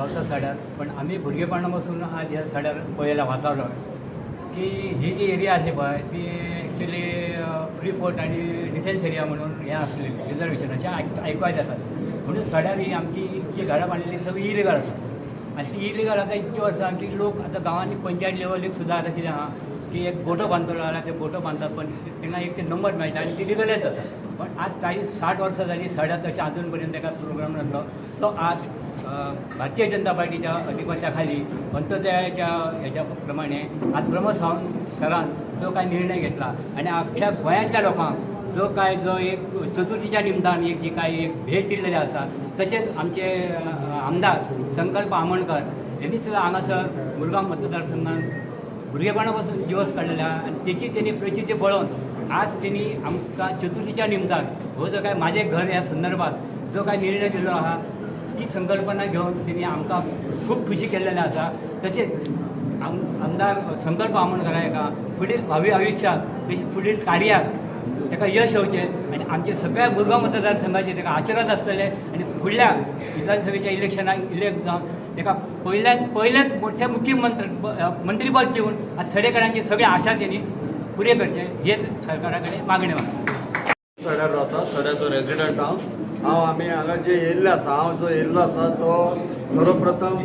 लावता साड्यार पण आम्ही भुरगेपणापासून आज ह्या साड्यार पळयला वाचवलो की ही जी एरिया आसली पळय ती एक्चुली फ्री पोर्ट आणि डिफेन्स एरिया म्हणून हें आसलेली रिजर्वेशनाचें आयकूंक येता म्हणून साड्यार ही आमची जी घरां बांदलेली सगळी इलिगल आसा आनी ती इलिगल आतां इतकी वर्सां आमची लोक आतां गांवांनी पंचायत लेवलीक सुद्दां आतां कितें आहा की एक बोटो बांदतलो जाल्यार ते बोटो बांदतात पण तेन्ना एक ते नंबर मेळटा आनी ती लिगलच जाता पण आज 40-60 वर्सां जाली साड्यार तशें अजून पर्यंत ताका प्रोग्राम नासलो तो आज भारतीय जनता पार्टीच्या अधिपत्याखाली अंत्योदयाच्या ह्याच्या प्रमाणे आज प्रमोद सावंत सरान जो काय निर्णय घेतला आणि अख्ख्या गोंयांतल्या लोकांक जो एक चतुर्थीच्या निमतान एक जी काय एक भेट दिल्लेली आसा तशेंच आमचे आमदार संकल्प आमोणकर यांनी सुद्दां हांगासर मुरगांव मतदारसंघात भुरगेपणापासून दिवस काढलेला आणि त्याची त्यांनी प्रचिती बळोवन आज त्यांनी आमकां चतुर्थीच्या निमतान हो जो काय माझे घर या संदर्भात जो काय निर्णय दिल्लो आहा ती संकल्पना घेऊन त्यांनी आमकां खूप खुशी केलेली आसा तसेच आमदार संकल्प आमोणकरांका फुडील भावी आयुष्यात तशेंच फुडील कार्यात ताका यश येवचें आनी आमचे सगळ्या मुरगांव मतदारसंघाचे ताका आशिर्वाद आसतले आनी फुडल्या विधानसभेच्या इलेक्शनाक इलेक्ट जावन ताका पहिल्याच मोठ्या मंत्रीपद दिवन आज सडेकरांची सगळी आशा त्यांनी पुरे करचे हेच सरकाराकडे मागणी मागता सड्यार रावता सड्याचो रेजिडंट हांव आमी हांगा जे येयल्ले आसा हांव जो येयल्लो आसा तो सर्वप्रथम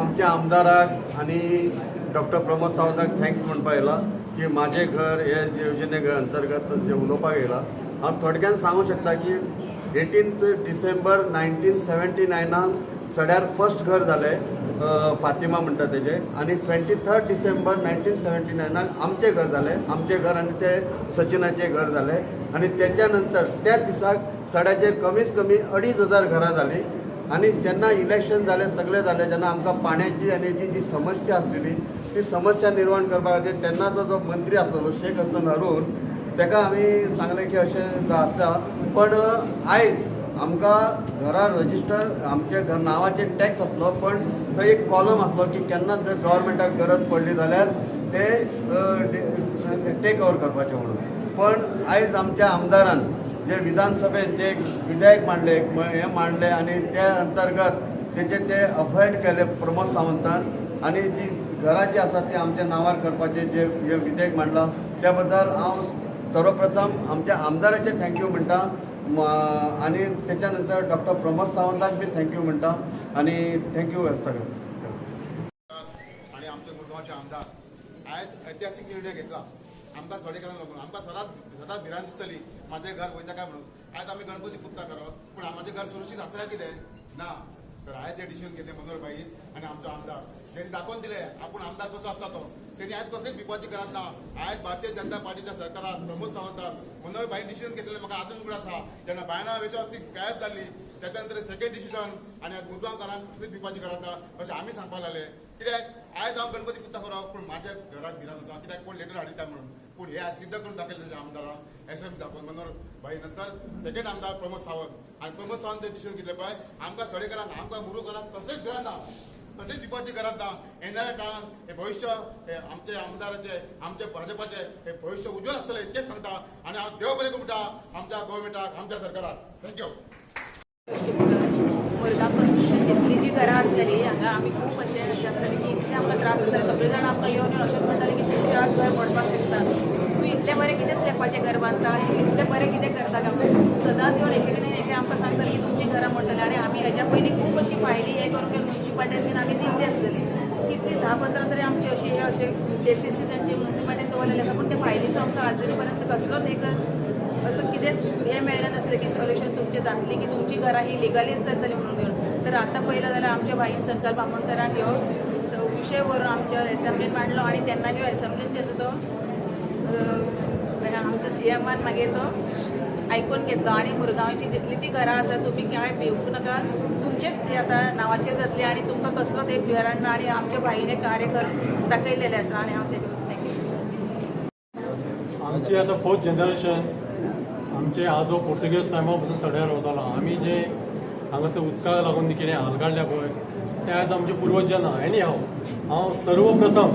आमच्या आमदाराक आनी डॉक्टर प्रमोद सावंताक थँक्स म्हणपाक येयला की माझे घर हे योजने अंतर्गत जे उलोवपाक येयला हांव थोडक्यान सांगूंक शकता की 18 डिसेंबर 1979 सड्यार फर्स्ट घर जालें फातिमा म्हणटा तेजे आनी 23 डिसेंबर 1979 आमचें घर जालें आमचें घर आनी ते सचिनाचें घर जालें आनी तेच्या नंतर त्या दिसाक सड्याचेर कमीत कमी 2,500 घरां जालीं आनी जेन्ना इलेक्शन जालें सगळें जालें जेन्ना आमकां पाण्याची आनी जी समस्या आसलेली ती समस्या निर्माण करपा खातीर तेन्नाचो जो मंत्री आसलेलो शेख हसन हारून ताका आमी सांगलें की अशें आसता पण आयज आमकां घरा रजिस्टर आमचे घर नांवाचे टॅक्स आसलो पण थंय एक कॉलम आसलो की केन्ना जर गव्हर्मेंटाक गरज पडली जाल्यार ते टेक ओवर करपाचें म्हणून पण आयज आमच्या आमदारान जे विधानसभेत जे विधेयक मांडले आनी त्या अंतर्गत ते अफॉइड केले प्रमोद सावंतान आनी जी घरां जी आसा ती आमच्या नांवार करपाचें जे विधेयक मांडलां त्या बद्दल हांव सर्वप्रथम आमच्या आमदाराचे थँक्यू म्हणटा आणि त्याच्यानंतर डॉक्टर प्रमोद सावंताक बी थँक्यू म्हणटा आणि थँक्यू सगळं आणि आमचे मुरगांवचे आमदार आयज ऐतिहासीक निर्णय घेतला आमकां सडेकरांक लागून आमकां सदांच भिरांत दिसतली माझे घर वयता काय म्हणून आयज आमी गणपती पुजता करप पण म्हाजें घर सुरक्षीत आसता कितें ना तर आयज ते डिसिजन घेतले मनोहरबाईन आनी आमचो आमदार तेणी दाखोवन दिले आपूण आमदार कसो आसता तो तेणी आयज कसलीच भिवपाची गरज ना आयज भारतीय जनता पार्टीच्या सरकारान प्रमोद सावंतान मनोहरबाईन डिसिजन घेतलेलें म्हाका अजून उगड आसा जेन्ना बायणां वेचो ती गायब जाल्ली त्याच्या नंतर सेकंड डिसिजन आनी आयज मुरगांवकारांक कसलीच भिवपाची गरज ना अशें आमी सांगपाक लागले कित्याक आयज हांव गणपती पुजता खरो पूण म्हाज्या घराक भिरांत आसा कित्याक कोण लेटर हाडिता म्हणून पूण हे आज सिद्ध करून दाखयलें आमदाराक एसएम दाखोवन मनोहरबाई नंतर सेकंड आमदार प्रमोद सावंत आनी प्रमोद सावंत डिसिजन घेतलें पळय आमकां सडेकरांक आमकां मुरुकारांक कसलीच गरज ना कसलीच भिवपाची गरज ना येणाऱ्या काळात हे भविष्य हे आमचे आमदाराचे आमचे भाजपाचे हे भविष्य उज्वल आसतलें तेच सांगता आनी हांव देव बरें म्हणटा आमच्या गव्हर्मेंटाक आमच्या सरकाराक थँक्यू जितली जी घरां आसतली हांगा आमी खूब अशें आसतलें की इतले आमकां त्रास जाता सगळे जाण आमकां येवन अशें म्हणटाले की तुमचें आज घर पडपाक शकता तूं इतलें बरें कितें स्लॅपाचें घर बांदता इतलें बरें कितें करता काय सदांच येवन एके कडेन एके आमकां सांगताले की तुमची घरां म्हणटले आनी आमी हेज्या पयलीं खूब अशी फायली हे करून म्युन्सिपाल्टीन बीन आमी दिल्ली आसतली कितली 10-15 तरी आमचे अशे डेसीसी तांचे म्युन्सिपाल्टीन दवरलेले आसा पूण ते फायलीचो आमकां आजुनी पर्यंत कसलोच एक असं कितें हें मेळ्ळें नासलें की सोल्युशन तुमचें जातली की तुमची घरां ही लिगलीच जातली म्हणून तर आता पहिलं जाल्यार आमच्या भाईन संकल्प आमोणकरान ह्यो विषय व्हरून आमच्या एसेंब्लीन मांडलो आणि त्यांना ह्यो एसेंब्लीन तेजो तो आमच्या सीएमान मागीर तो आयकून घेतलो आणि मुरगांवची जितली ती घरां आसा तुमी काय भिवूंक नाका, तुमचेच ती आतां नांवाचेर जातली आणि तुमकां कसलोच एक भिराण ना आणि आमच्या भाईने कार्य करून दाखयलेलें आसा आणि हांव तेजे थँक्यू. आमची आता 4th जनरेशन आमचे आजो पोर्तुगेज टायमा पासून सड्यार रावतालो. आमी जे हांगासर उदकाक लागून कितें हाल काडल्या पळय ते आयज आमचे पुर्वज ना. एनी हांव सर्वप्रथम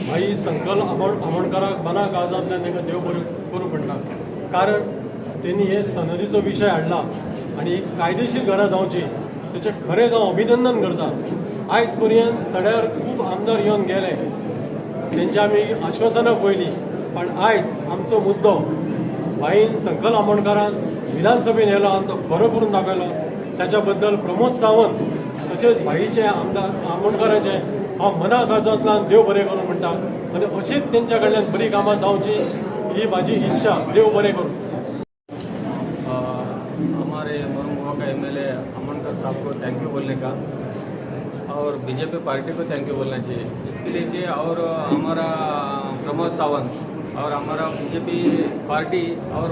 भाई संकल्प आमोणकराक मना काळजांतल्यान तांकां देव बरें करूं म्हणटा. कारण त्यांनी हे सनदीचो विशय हाडला आणि कायदेशीर घरां जावची तेचे खरेंच हांव अभिनंदन करता. आयज पर्यंत सड्यार खूब आमदार येवन गेले, तेंची आमी आश्वासनां पळयलीं, पण आयज आमचो मुद्दो भाईन संकल्प आमोणकरान विधानसभेन येयलो आनी तो खरो करून दाखयलो. त्याच्या बद्दल प्रमोद सावंत तशेंच भाईचे आमदार आमोणकराचे हांव मना काळजांतल्यान देव बरें करूं म्हणटा आनी अशीच तेंच्या कडल्यान बरी कामां जावची ही म्हाजी इच्छा. देव बरें करूं. हमारे मरमुआ का एमएलए अमनकर साहब को थैंक यू बोलने का और बीजेपी पार्टी को थैंक यू बोलना चाहिए इसके लिए और हमारा प्रमोद सावंत और हमारा बीजेपी पार्टी और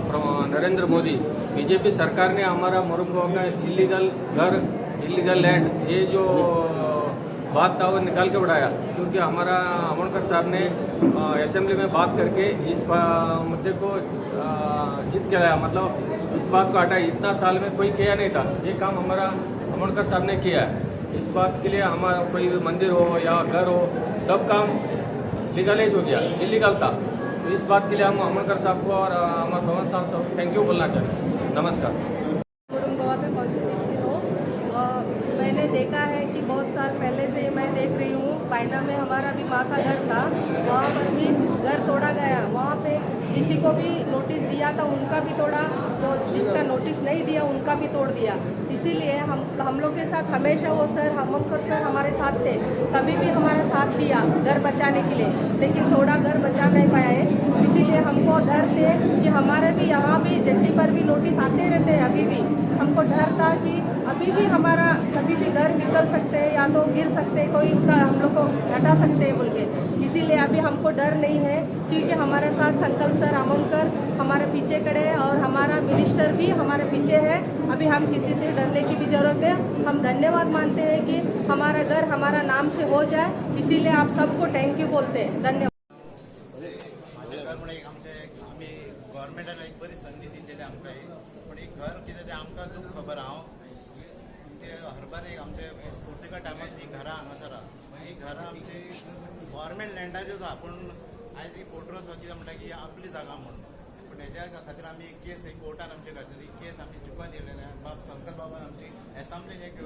नरेंद्र मोदी बीजेपी सरकार ने हमारा मरमुआ का इलीगल लैंड ये जो बात था वो निकाल के बढ़ाया, क्योंकि हमारा अमनकर साहब ने असेंबली में बात करके इस मुद्दे को जीत के लाया, मतलब इस बात को हटाया. इतना साल में कोई किया नहीं था, ये काम हमारा अमनकर साहब ने किया है. इस बात के लिए हमारा कोई मंदिर हो या घर हो सब काम लीगलाइज हो गया, इलीगल था. तो इस बात के लिए हम अमनकर साहब को और हमारे भवन साहब को थैंक यू बोलना चाहते. नमस्कार. मैंने देखा है कि बहुत साल पहले से मैं देख रही हूँ, पायना में हमारा भी माँ का घर था, वहाँ पर भी घर तोड़ा गया. वहाँ पे जिसी को भी नोटिस दिया था उनका भी तोड़ा, जो जिसका नोटिस नहीं दिया उनका भी तोड़ दिया. इसीलिए हम लोग के साथ हमेशा वो सर आमोणकर सर हमारे साथ थे, कभी भी हमारा साथ दिया घर बचाने के लिए, लेकिन थोड़ा घर बचा नहीं पाया है. इसीलिए हमको डर थे कि हमारे भी यहाँ भी जेटी पर भी नोटिस आते रहते हैं. अभी भी हमको डर था कि अभी भी हमारा कभी भी घर निकल सकते हैं या तो गिर सकते हैं, कोई उनका हम लोग को हटा सकते हैं बोल के. इसीलिए अभी हमको डर नहीं है, क्योंकि हमारे साथ संकल्प सर आमोणकर हमारे पीछे खड़े हैं और हमारा मिनिस्टर भी हमारे पीछे है. अभी हम किसी से डरने की भी जरूरत है. हम धन्यवाद मानते हैं कि हमारा घर हमारा नाम से हो जाए, इसीलिए आप सबको थैंक यू बोलते हैं. धन्यवाद. आम्ही गव्हर्मेंटान एक बरी संधी दिलेली आमकां ही, पण एक घर कितें तें आमकां दूख खबर. हांव ते हरबार एक आमचे पोर्तुगेज टायमार ही घरां हांगासर आहा, ही घरां आमची गव्हर्मेंट लँडाच्योच आहा, पूण आयज ही पोर्ट्रोस कितें म्हणटा की आपली जागा म्हणून. पूण हेज्या खातीर आमी एक केस एक कोर्टान आमचे घातलेली, केस आमी चुकोवन दिलेले. संकल्प बाबान आमची एसेंब्लीन एक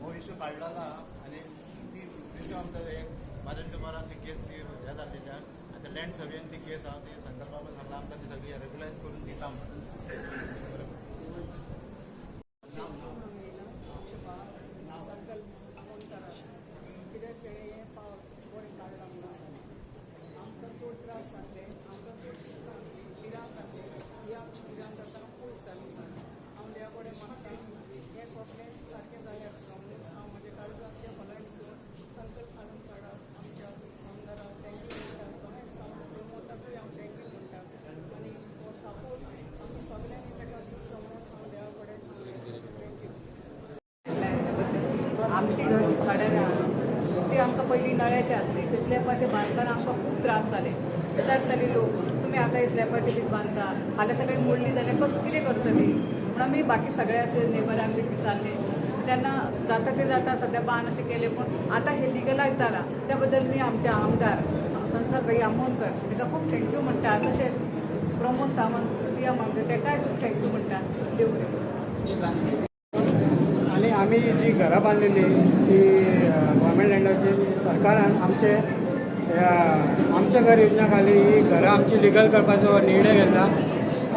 हो इश्यू काडलेलो आहा आनी ती रिसीव आमकां बाराच्या बारान ती केस ती हे जाल्लेली आहा. आतां लँड सर्वेन ती केस आहा, ती संकल्प बाबान सांगला आमकां ती सगळी रेग्युलायज करून दिता म्हणून. आमची घर साड्या ती आमकां पयलीं नळ्याचे आसली, ते स्लॅबाचे बांदतना आमकां खूब त्रास जाले. विचारतले लोक तुमी आतां हे स्लॅबाचे बी बांदता, फाल्यां सगळें मोडली जाल्यार कशें कितें करतली म्हणून आमी बाकी सगळे अशे नेबरांक बी विचारले. तेन्ना जाता ते जाता सध्या बांद अशें केले, पूण आतां हे लिगलायज जाला. त्या बद्दल मी आमचे आमदार संकल्प भाई आमोणकर ताका खूब थँक्यू म्हणटा. तशेंच प्रमोद सावंत सीएम आमचे ताकाय खूब थँक्यू म्हणटा. देव बरें करूं. आणि आम्ही जी घरां बांधलेली ती गव्हर्मेंट लँडाची सरकारान आमच्या घर योजना खाली ही घरां आमची लिगल करपाचो निर्णय घेतला.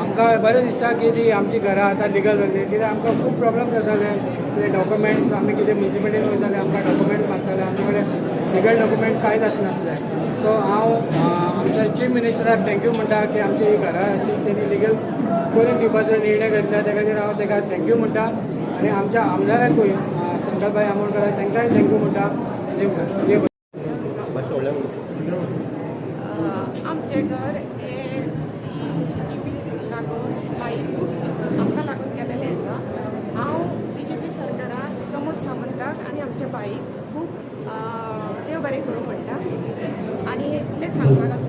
आमकां बरें दिसता की ती आमची घरां आतां लिगल जाली, कित्याक आमकां खूब प्रॉब्लम जाताले. ते डॉक्युमेंट्स आमी कितें म्युन्सिपालिटीन वयताले आमकां डॉक्युमेंट मागताले, आमचे कडेन लिगल डॉक्युमेंट कांयच आसनासले. सो हांव आमच्या चीफ मिनिस्टराक थँक्यू म्हणटा की आमची ही घरां आशिल्ली तेणी लिगल करून दिवपाचो निर्णय घेतला. त्या खातीर हांव ताका थँक्यू म्हणटा. आणि आमच्या आमदाराकूय मंगलभाई आमोणकर तांकांय थँक्यू म्हणटा जे आमचे घर हे स्किमीक लागून आमकां लागून केलेलें आसा. हांव BJP सरकाराक प्रमोद सावंताक आनी आमच्या बाईक खूब देव बरें करूं म्हणटा आनी इतलें सांगपाक